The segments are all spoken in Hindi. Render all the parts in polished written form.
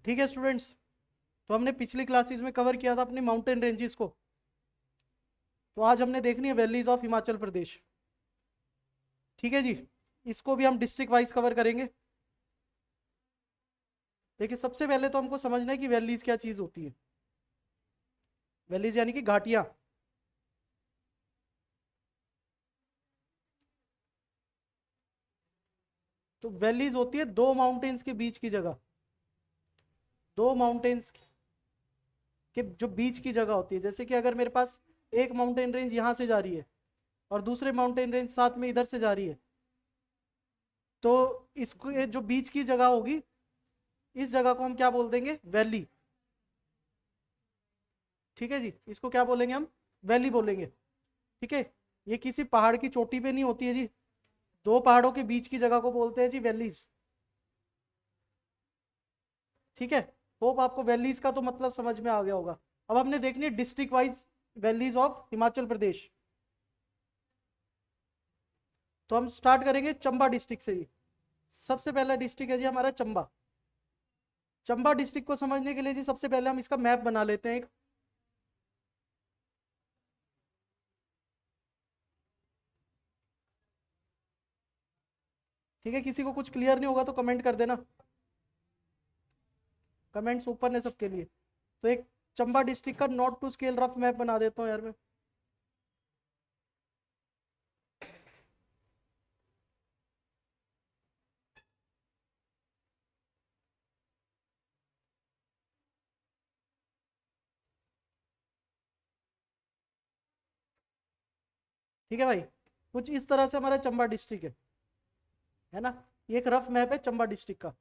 ठीक है स्टूडेंट्स, तो हमने पिछली क्लासेस में कवर किया था अपनी माउंटेन रेंजेस को। तो आज हमने देखनी है वैलीज ऑफ हिमाचल प्रदेश। ठीक है जी, इसको भी हम डिस्ट्रिक्ट वाइज कवर करेंगे। देखिए, सबसे पहले तो हमको समझना है कि वैलीज क्या चीज होती है। वैलीज यानी कि घाटियां। तो वैलीज होती है दो माउंटेन्स के बीच की जगह। दो माउंटेन्स के जो बीच की जगह होती है, जैसे कि अगर मेरे पास एक माउंटेन रेंज यहां से जा रही है और दूसरे माउंटेन रेंज साथ में इधर से जा रही है, तो इसको ये जो बीच की जगह होगी, इस जगह को हम क्या बोल देंगे? वैली। ठीक है जी, इसको क्या बोलेंगे हम? वैली बोलेंगे। ठीक है, ये किसी पहाड़ की चोटी पे नहीं होती है जी, दो पहाड़ों के बीच की जगह को बोलते हैं जी वैलीज। ठीक है, होप आपको वैलीज का तो मतलब समझ में आ गया होगा। अब हमने देखनी है district wise valleys of Himachal Pradesh. तो हम स्टार्ट करेंगे चंबा डिस्ट्रिक्ट से ही। सबसे पहला डिस्ट्रिक्ट है जी हमारा चंबा। चंबा डिस्ट्रिक्ट को समझने के लिए जी सबसे पहले हम इसका मैप बना लेते हैं एक। ठीक है, किसी को कुछ क्लियर नहीं होगा तो कमेंट कर देना, कमेंट्स ऊपर ने सबके लिए। तो एक चंबा डिस्ट्रिक्ट का not to scale rough map बना देता हूँ यार मैं। ठीक है भाई, कुछ इस तरह से हमारा चंबा डिस्ट्रिक्ट है ना? ये एक रफ मैप है चंबा डिस्ट्रिक्ट का।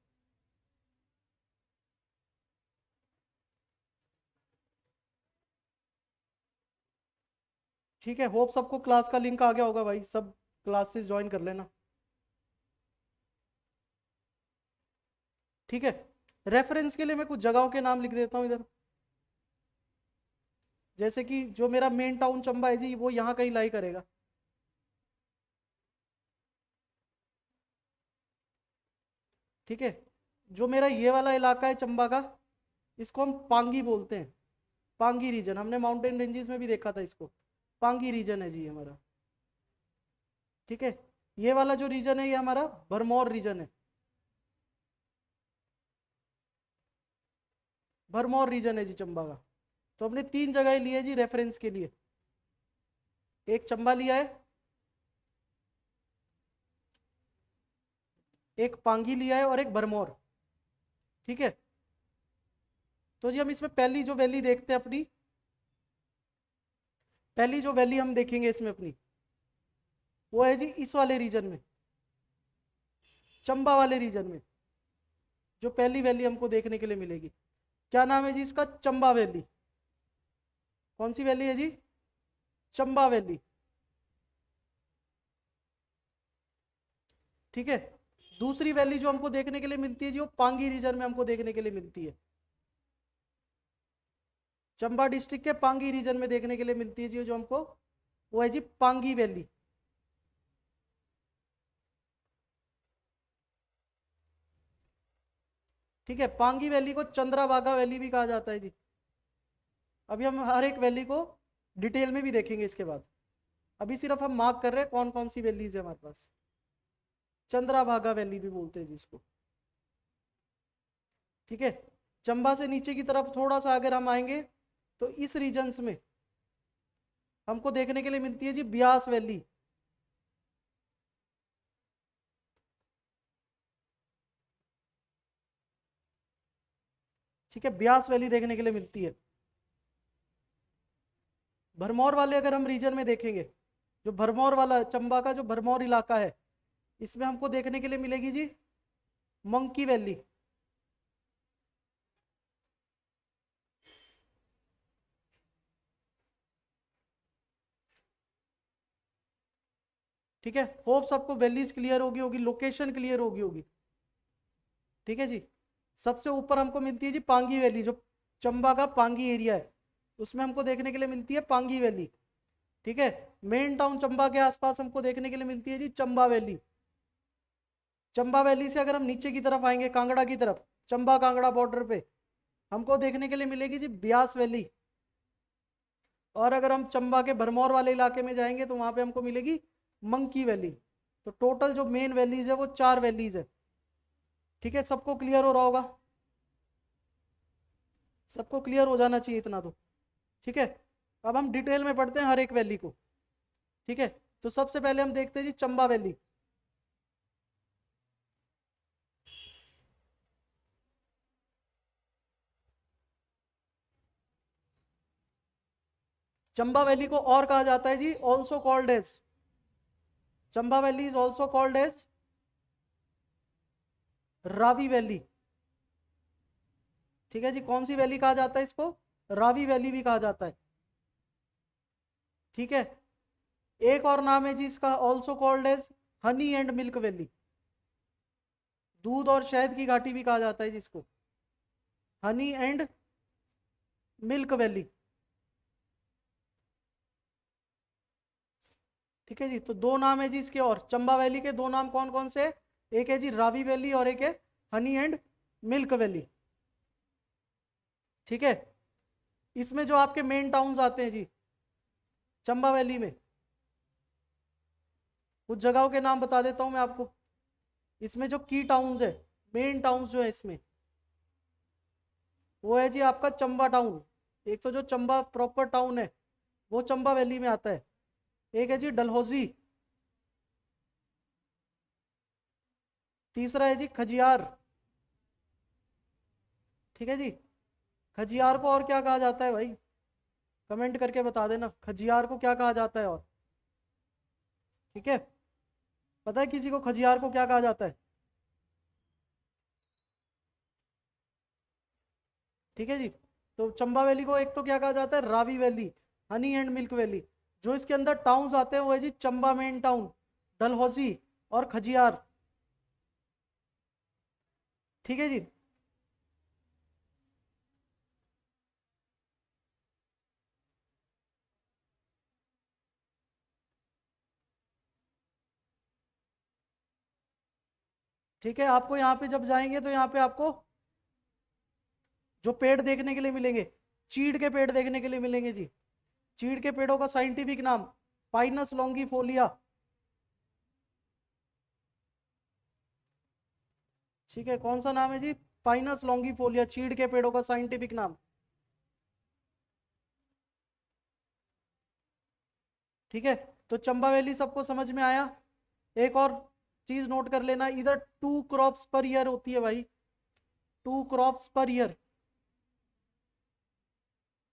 ठीक है, होप सबको क्लास का लिंक आ गया होगा भाई, सब क्लासेस ज्वाइन कर लेना। ठीक है, रेफरेंस के लिए मैं कुछ जगहों के नाम लिख देता हूँ इधर। जैसे कि जो मेरा मेन टाउन चंबा है जी, वो यहाँ कहीं लाई करेगा। ठीक है, जो मेरा ये वाला इलाका है चंबा का, इसको हम पांगी बोलते हैं। पांगी रीजन, हमने माउंटेन रेंजेस में भी देखा था इसको। पांगी रीजन है जी हमारा। ठीक है, ये वाला जो रीजन है ये हमारा भरमौर रीजन है। भरमौर रीजन है जी चंबा का। तो हमने तीन जगह ली है जी रेफरेंस के लिए। एक चंबा लिया है, एक पांगी लिया है और एक भरमौर। ठीक है, तो जी हम इसमें पहली जो वैली देखते हैं अपनी, पहली जो वैली हम देखेंगे इसमें अपनी, वो है जी इस वाले रीजन में, चंबा वाले रीजन में। जो पहली वैली हमको देखने के लिए मिलेगी, क्या नाम है जी इसका? चंबा वैली। कौन सी वैली है जी? चंबा वैली। ठीक है, दूसरी वैली जो हमको देखने के लिए मिलती है जी, वो पांगी रीजन में हमको देखने के लिए मिलती है। चंबा डिस्ट्रिक्ट के पांगी रीजन में देखने के लिए मिलती है जी जो हमको, वो है जी पांगी वैली। ठीक है, पांगी वैली को चंद्राभागा वैली भी कहा जाता है जी। अभी हम हर एक वैली को डिटेल में भी देखेंगे इसके बाद। अभी सिर्फ हम मार्क कर रहे हैं कौन कौन सी वैलीज है हमारे पास। चंद्राभागा वैली भी बोलते हैं जिसको। ठीक है, चंबा से नीचे की तरफ थोड़ा सा अगर हम आएंगे, तो इस रीजन्स में हमको देखने के लिए मिलती है जी ब्यास वैली। ठीक है, ब्यास वैली देखने के लिए मिलती है। भरमौर वाले अगर हम रीजन में देखेंगे, जो भरमौर वाला चंबा का जो भरमौर इलाका है, इसमें हमको देखने के लिए मिलेगी जी मंकी वैली। ठीक है, होप सबको वैलीज क्लियर होगी होगी, लोकेशन क्लियर होगी होगी। ठीक है जी, सबसे ऊपर हमको मिलती है जी पांगी वैली, जो चंबा का पांगी एरिया है, उसमें हमको देखने के लिए मिलती है पांगी वैली। ठीक है, मेन टाउन चंबा के आसपास हमको देखने के लिए मिलती है जी चंबा वैली। चंबा वैली से अगर हम नीचे की तरफ आएंगे, कांगड़ा की तरफ, चंबा कांगड़ा बॉर्डर पे हमको देखने के लिए मिलेगी जी ब्यास वैली। और अगर हम चंबा के भरमौर वाले इलाके में जाएंगे तो वहां पे हमको मिलेगी मंकी वैली। तो टोटल जो मेन वैलीज है वो 4 वैलीज है। ठीक है, सबको क्लियर हो रहा होगा, सबको क्लियर हो जाना चाहिए इतना तो। ठीक है, अब हम डिटेल में पढ़ते हैं हर एक वैली को। ठीक है, तो सबसे पहले हम देखते हैं जी चंबा वैली। चंबा वैली को और कहा जाता है जी also called as, Chamba valley is also called as Ravi valley. ठीक है जी, कौन सी वैली कहा जाता है इसको? रावी वैली भी कहा जाता है। ठीक है, एक और नाम है जी इसका, also called as honey and milk valley, दूध और शहद की घाटी भी कहा जाता है जिसको, हनी एंड मिल्क वैली। ठीक है जी, तो दो नाम है जी इसके, और चंबा वैली के दो नाम कौन कौन से? एक है जी रावी वैली और एक है हनी एंड मिल्क वैली। ठीक है, इसमें जो आपके मेन टाउन्स आते हैं जी चंबा वैली में, कुछ जगहों के नाम बता देता हूं मैं आपको। इसमें जो की टाउन्स है, मेन टाउन्स जो है इसमें, वो है जी आपका चंबा टाउन। एक तो जो चंबा प्रॉपर टाउन है वो चंबा वैली में आता है। एक है जी डलहौजी, तीसरा है जी खजियार। ठीक है जी, खजियार को और क्या कहा जाता है भाई? कमेंट करके बता देना खजियार को क्या कहा जाता है और। ठीक है, पता है किसी को खजियार को क्या कहा जाता है? ठीक है जी, तो चंबा वैली को एक तो क्या कहा जाता है? Ravi valley, Honey and milk valley. जो इसके अंदर टाउन्स आते हैं वो है जी चंबा मेन टाउन, डलहौजी और खजियार। ठीक है जी, ठीक है, आपको यहाँ पे जब जाएंगे तो यहाँ पे आपको जो पेड़ देखने के लिए मिलेंगे, चीड़ के पेड़ देखने के लिए मिलेंगे जी। चीड़ के पेड़ों का साइंटिफिक नाम पाइनस लॉन्गिफोलिया। ठीक है, कौन सा नाम है जी? पाइनस लॉन्गिफोलिया, चीड़ के पेड़ों का साइंटिफिक नाम। ठीक है, तो चंबा वैली सबको समझ में आया। एक और चीज नोट कर लेना, इधर 2 क्रॉप्स पर ईयर होती है भाई, 2 crops per year,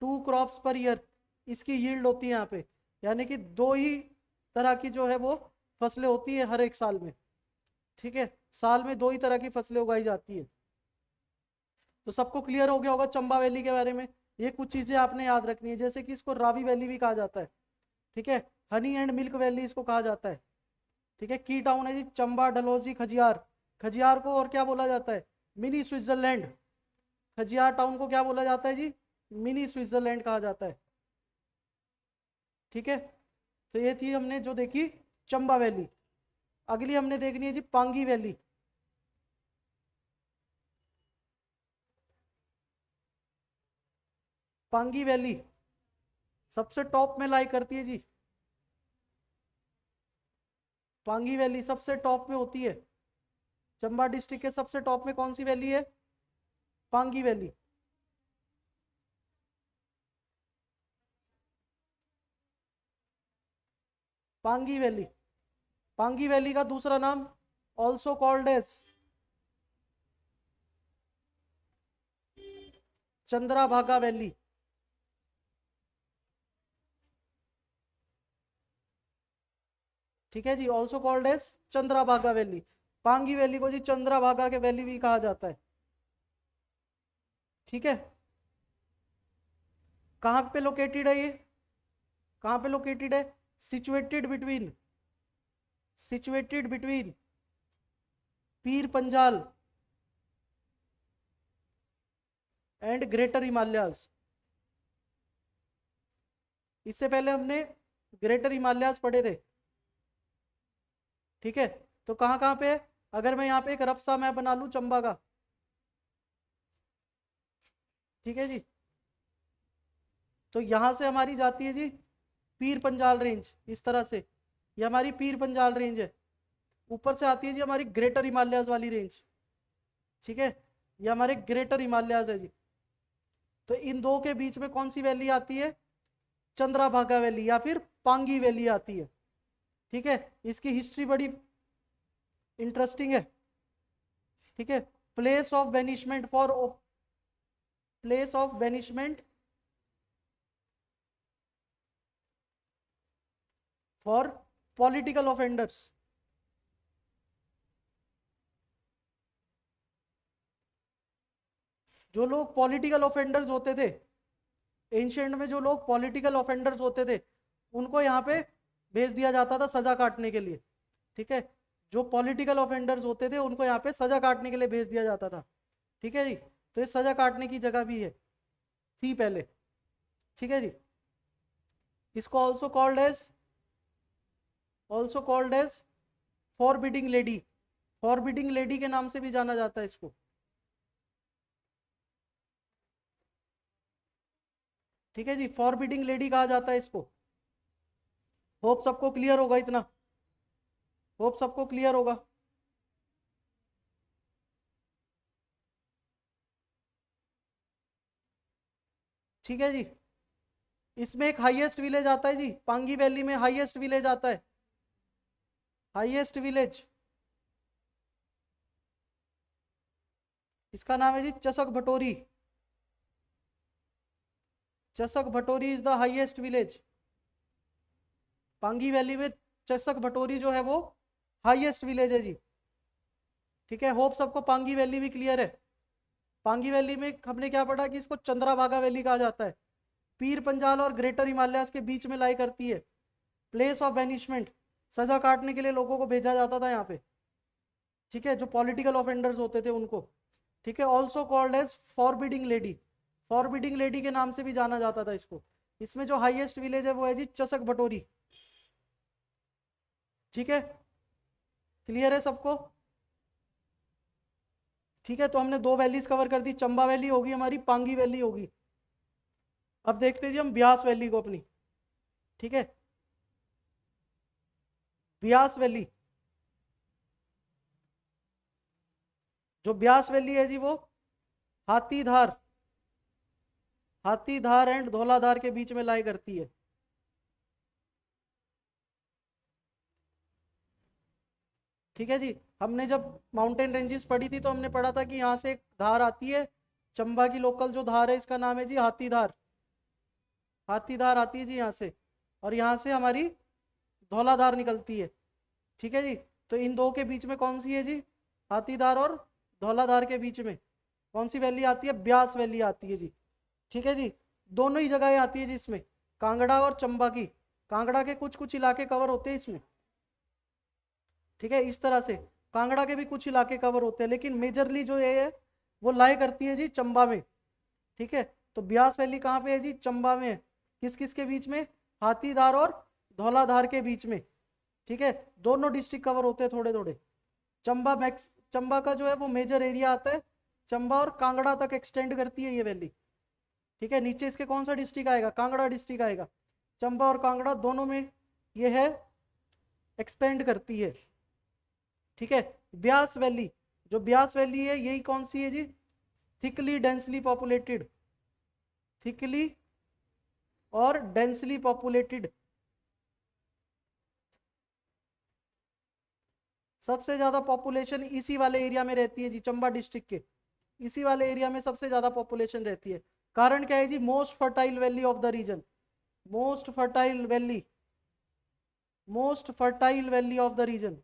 2 crops per year इसकी यील्ड होती है यहाँ पे। यानी कि दो ही तरह की जो है वो फसलें होती है हर एक साल में। ठीक है, साल में दो ही तरह की फसलें उगाई जाती है। तो सबको क्लियर हो गया होगा चंबा वैली के बारे में। ये कुछ चीजें आपने याद रखनी है, जैसे कि इसको रावी वैली भी कहा जाता है। ठीक है, हनी एंड मिल्क वैली इसको कहा जाता है। ठीक है, की टाउन है जी चंबा, डलहौजी, खजियार। खजियार को और क्या बोला जाता है? Mini Switzerland. खजियार टाउन को क्या बोला जाता है जी? मिनी स्विट्जरलैंड कहा जाता है। ठीक है, तो ये थी हमने जो देखी चंबा वैली। अगली हमने देखनी है जी पांगी वैली। पांगी वैली सबसे टॉप में लाई करती है जी। पांगी वैली सबसे टॉप में होती है। चंबा डिस्ट्रिक्ट के सबसे टॉप में कौन सी वैली है? Pangi valley. Pangi valley, Pangi valley का दूसरा नाम also called as Chandrabhaga valley. ठीक है जी, also called as Chandrabhaga valley. Pangi valley को जी चंद्राभागा के वैली भी कहा जाता है। ठीक है, कहाँ पे लोकेटेड है ये? कहाँ पे लोकेटेड है? Situated between, situated between Pir Panjal and greater Himalayas. इससे पहले हमने ग्रेटर हिमालयाज पढ़े थे। ठीक है, तो कहाँ कहाँ पे है? अगर मैं यहाँ पे एक रफ सा मैप बना लूँ चंबा का, ठीक है जी, तो यहाँ से हमारी जाती है जी पीर पंजाल रेंज, इस तरह से, ये हमारी पीर पंजाल रेंज है। ऊपर से आती है जी हमारी ग्रेटर हिमालयाज वाली रेंज, ठीक है, ये हमारे ग्रेटर हिमालयाज है जी। तो इन दो के बीच में कौन सी वैली आती है? चंद्राभागा वैली या फिर पांगी वैली आती है, ठीक है। इसकी हिस्ट्री बड़ी इंटरेस्टिंग है, ठीक है। Place of banishment for, place of banishment for political offenders, जो लोग पॉलिटिकल ऑफेंडर्स होते थे एंशिएंट में, जो लोग पॉलिटिकल ऑफेंडर्स होते थे उनको यहाँ पे भेज दिया जाता था सजा काटने के लिए, ठीक है। जो पॉलिटिकल ऑफेंडर्स होते थे उनको यहाँ पे सजा काटने के लिए भेज दिया जाता था, ठीक है जी। तो ये सजा काटने की जगह भी है, थी पहले, ठीक है जी। इसको also called as forbidding lady, forbidding lady के नाम से भी जाना जाता है इसको, ठीक है जी। फॉरबिडिंग लेडी कहा जाता है इसको। होप सबको क्लियर होगा इतना, होप सबको क्लियर होगा। ठीक है जी। इसमें एक हाईएस्ट विलेज आता है जी, पांगी वैली में हाईएस्ट विलेज आता है, हाईएस्ट विलेज, इसका नाम है जी Chasak Bhatori. Chasak Bhatori is the highest village. Pangi valley में चसक भटोरी जो है वो हाईएस्ट विलेज है जी, ठीक है। होप सबको पांगी वैली भी क्लियर है। पांगी वैली में हमने क्या पढ़ा कि इसको चंद्राभागा वैली कहा जाता है, पीर पंजाल और ग्रेटर हिमालयास के बीच में लाई करती है। प्लेस ऑफ बेनिशमेंट, सजा काटने के लिए लोगों को भेजा जाता था यहाँ पे, ठीक है, जो पॉलिटिकल ऑफेंडर्स होते थे उनको, ठीक है। Also called as forbidding lady, forbidding lady के नाम से भी जाना जाता था इसको। इसमें जो हाईएस्ट विलेज है वो है जी चसक भटोरी, ठीक है। क्लियर है सबको? ठीक है, तो हमने दो वैलीज कवर कर दी, चंबा वैली होगी हमारी, पांगी वैली होगी। अब देखते हैं जी हम ब्यास वैली को अपनी, ठीक है। ब्यास वैली, जो ब्यास वैली है जी वो हाथीधार, हाथीधार एंड धौलाधार के बीच में लाई करती है, ठीक है जी। हमने जब माउंटेन रेंजेस पढ़ी थी तो हमने पढ़ा था कि यहाँ से एक धार आती है, चंबा की लोकल जो धार है इसका नाम है जी हाथीधार, हाथीधार आती है जी यहाँ से, और यहाँ से हमारी धौलाधार निकलती है, ठीक है जी। तो इन दो के बीच में कौन सी है जी? हाथीधार और धौलाधार के बीच में कौन सी वैली आती है? ब्यास वैली आती है जी, ठीक है जी। दोनों ही जगह आती है जी इसमें, कांगड़ा और चंबा की, कांगड़ा के कुछ कुछ इलाके कवर होते हैं इसमें, ठीक है। इस तरह से कांगड़ा के भी कुछ इलाके कवर होते हैं, लेकिन मेजरली जो ये है वो लाई करती है जी चंबा में, ठीक है। तो ब्यास वैली कहाँ पे है जी? चंबा में। किस किस के बीच में? हाथीधार और धौलाधार के बीच में, ठीक है। दोनों डिस्ट्रिक्ट कवर होते हैं थोड़े थोड़े। चंबा का जो है वो मेजर एरिया आता है, चंबा और कांगड़ा तक एक्सटेंड करती है ये वैली, ठीक है। नीचे इसके कौन सा डिस्ट्रिक्ट आएगा? कांगड़ा डिस्ट्रिक्ट आएगा। चंबा और कांगड़ा दोनों में ये है एक्सपेंड करती है, ठीक है। ब्यास वैली, जो ब्यास वैली है यही कौन सी है जी? थिकली डेंसली पॉपुलेटेड, थिकली और डेंसली पॉपुलेटेड। सबसे ज्यादा पॉपुलेशन इसी वाले एरिया में रहती है जी, चंबा डिस्ट्रिक्ट के इसी वाले एरिया में सबसे ज्यादा पॉपुलेशन रहती है। कारण क्या है जी? Most fertile valley of the region, most fertile valley, most fertile valley of the region,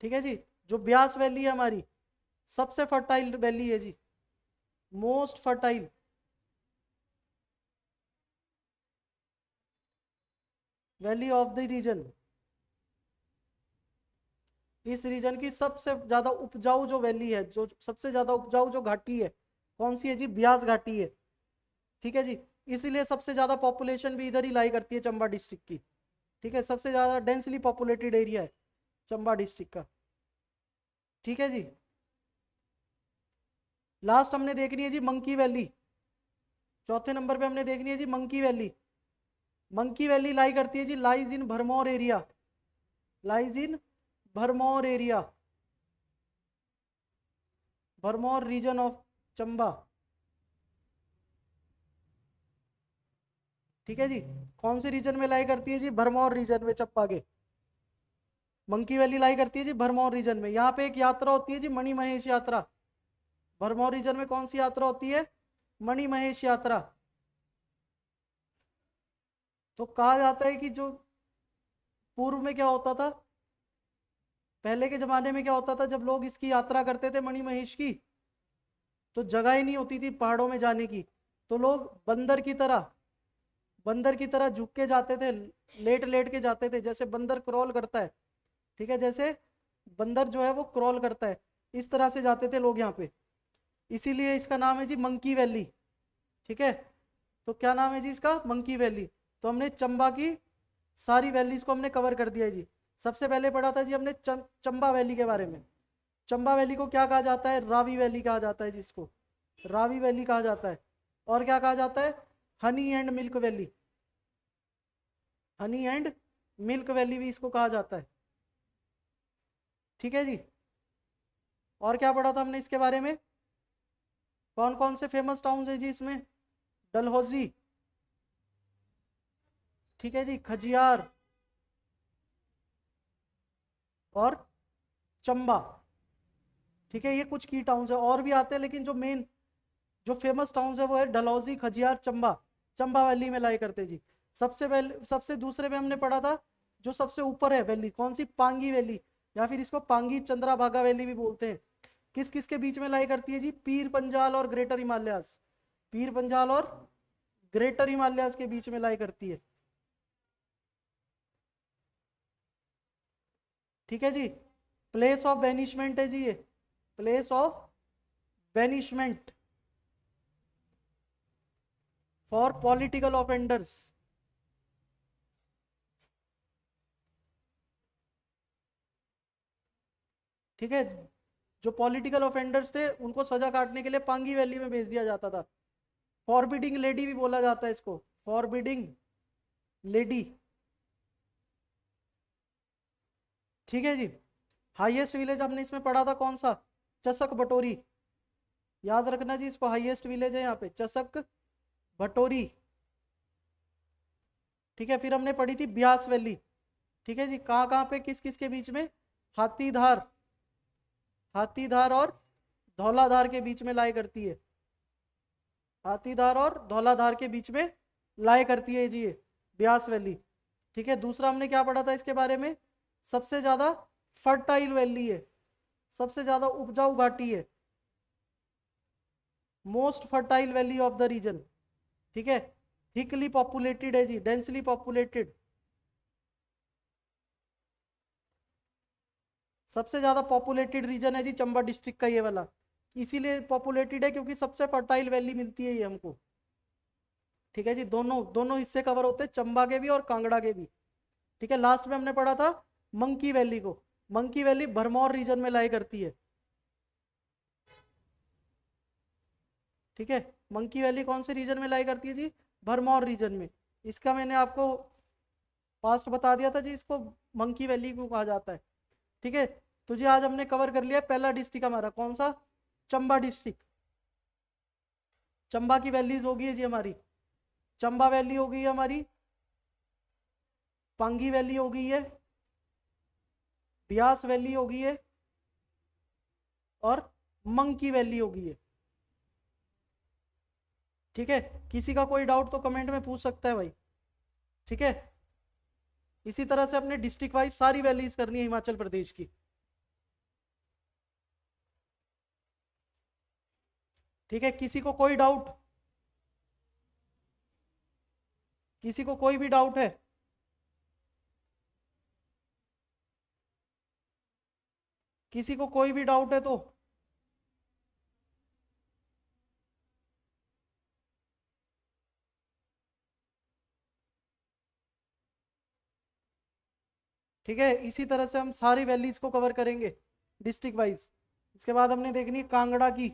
ठीक है जी। जो ब्यास वैली है हमारी सबसे फर्टाइल वैली है जी, most fertile valley of the region. इस रीजन की सबसे ज्यादा उपजाऊ जो वैली है, जो सबसे ज्यादा उपजाऊ जो घाटी है, कौन सी है जी? ब्यास घाटी है, ठीक है जी। इसीलिए सबसे ज्यादा पॉपुलेशन भी इधर ही लाई करती है चंबा डिस्ट्रिक्ट की, ठीक है। सबसे ज्यादा डेंसली पॉपुलेटेड एरिया है। चंबा डिस्ट्रिक्ट का। ठीक है जी। लास्ट हमने देखनी है जी मंकी वैली। चौथे नंबर पे हमने देखनी है जी monkey valley. Monkey valley lie करती है जी, lies in Bharmour area, lies in Bharmour area, Bharmour region of Chamba. ठीक है जी। कौन से रीजन में लाई करती है जी? भरमौर रीजन में चंबा के। मंकी वैली लाई करती है जी भरमौर रीजन में। यहाँ पे एक यात्रा होती है जी मणि महेश यात्रा। भरमौर रीजन में कौन सी यात्रा होती है? मणि महेश यात्रा। तो कहा जाता है कि जो पूर्व में क्या होता था, पहले के जमाने में क्या होता था, जब लोग इसकी यात्रा करते थे मणि महेश की, तो जगह ही नहीं होती थी पहाड़ों में जाने की, तो लोग बंदर की तरह झुक के जाते थे, लेट लेट के जाते थे, जैसे बंदर क्रॉल करता है। ठीक है, जैसे बंदर जो है वो क्रॉल करता है, इस तरह से जाते थे लोग यहाँ पे। इसीलिए इसका नाम है जी मंकी वैली। ठीक है, तो क्या नाम है जी इसका? Monkey valley. तो हमने चंबा की सारी वैलीज को हमने कवर कर दिया है जी। सबसे पहले पढ़ा था जी हमने चंबा वैली के बारे में। चंबा वैली को क्या कहा जाता है? रावी वैली कहा जाता है जिसको, रावी वैली कहा जाता है। और क्या कहा जाता है? Honey and milk valley, Honey and milk valley भी इसको कहा जाता है। ठीक है जी। और क्या पढ़ा था हमने इसके बारे में? कौन कौन से फेमस टाउन है जी इसमें? डलहौजी, ठीक है जी, खजियार और चंबा। ठीक है, ये कुछ की टाउन्स है, और भी आते हैं, लेकिन जो मेन जो फेमस टाउन्स है वो है डलहौजी, खजियार, चंबा। चंबा वैली में लाई करते जी। सबसे पहले, सबसे दूसरे में हमने पढ़ा था जो सबसे ऊपर है वैली, कौन सी? पांगी वैली, या फिर इसको पांगी चंद्राभागा वैली भी बोलते हैं। किस किस के बीच में लाई करती है जी? पीर पंजाल और ग्रेटर हिमालयास, पीर पंजाल और ग्रेटर हिमालयास के बीच में लाई करती है। ठीक है जी। प्लेस ऑफ बेनिशमेंट है जी ये, place of banishment for political offenders. ठीक है, जो पॉलिटिकल ऑफेंडर्स थे उनको सजा काटने के लिए पांगी वैली में भेज दिया जाता था। फॉरबिडिंग लेडी भी बोला जाता है इसको, फॉरबिडिंग लेडी। ठीक है जी। हाईएस्ट विलेज हमने इसमें पढ़ा था कौन सा? चसक बटोरी। याद रखना जी इसको, हाईएस्ट विलेज है यहाँ पे चसक बटोरी। ठीक है, फिर हमने पढ़ी थी ब्यास वैली। ठीक है जी, कहाँ कहाँ पे, किस किस के बीच में? हाथीधार, हाथीधार और धौलाधार के बीच में लाई करती है, हाथीधार और धौलाधार के बीच में लाई करती है जी ये ब्यास वैली। ठीक है, दूसरा हमने क्या पढ़ा था इसके बारे में? सबसे ज्यादा फर्टाइल वैली है, सबसे ज्यादा उपजाऊ घाटी है, most fertile valley of the region. ठीक है, थिकली पॉपुलेटेड है जी, डेंसली पॉपुलेटेड, सबसे ज्यादा पॉपुलेटेड रीजन है जी चंबा डिस्ट्रिक्ट का ये वाला। इसीलिए पॉपुलेटेड है क्योंकि सबसे फर्टाइल वैली मिलती है ये हमको। ठीक है जी, दोनों दोनों हिस्से कवर होते हैं, चंबा के भी और कांगड़ा के भी। ठीक है, लास्ट में हमने पढ़ा था मंकी वैली को। मंकी वैली भरमौर रीजन में लाई करती है। ठीक है, मंकी वैली कौन से रीजन में लाई करती है जी? भरमौर रीजन में। इसका मैंने आपको पास्ट बता दिया था जी, इसको मंकी वैली को कहा जाता है। ठीक है, तो जी आज हमने कवर कर लिया पहला डिस्ट्रिक्ट हमारा, कौन सा? चंबा डिस्ट्रिक्ट। चंबा की वैलीज होगी है जी हमारी, चंबा वैली हो गई हमारी, पांगी वैली हो गई है, ब्यास वैली हो गई है, और मंकी वैली हो गई है। ठीक है, किसी का कोई डाउट तो कमेंट में पूछ सकता है भाई। ठीक है, इसी तरह से अपने डिस्ट्रिक्ट वाइज सारी वैलीज करनी है हिमाचल प्रदेश की। ठीक है, किसी को कोई डाउट, किसी को कोई भी डाउट है? किसी को कोई भी डाउट है तो? ठीक ठीक है, इसी तरह से हम सारी वैलीज को कवर करेंगे डिस्ट्रिक्ट वाइज। इसके बाद हमने देखनी है कांगड़ा की,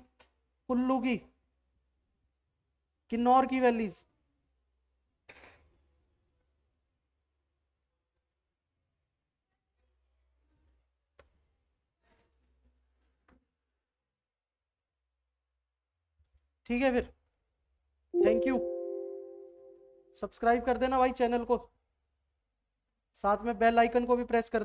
कुल्लू की, किन्नौर की वैलीज। ठीक है, फिर थैंक यू। सब्सक्राइब कर देना भाई चैनल को, साथ में बेल आइकन को भी प्रेस कर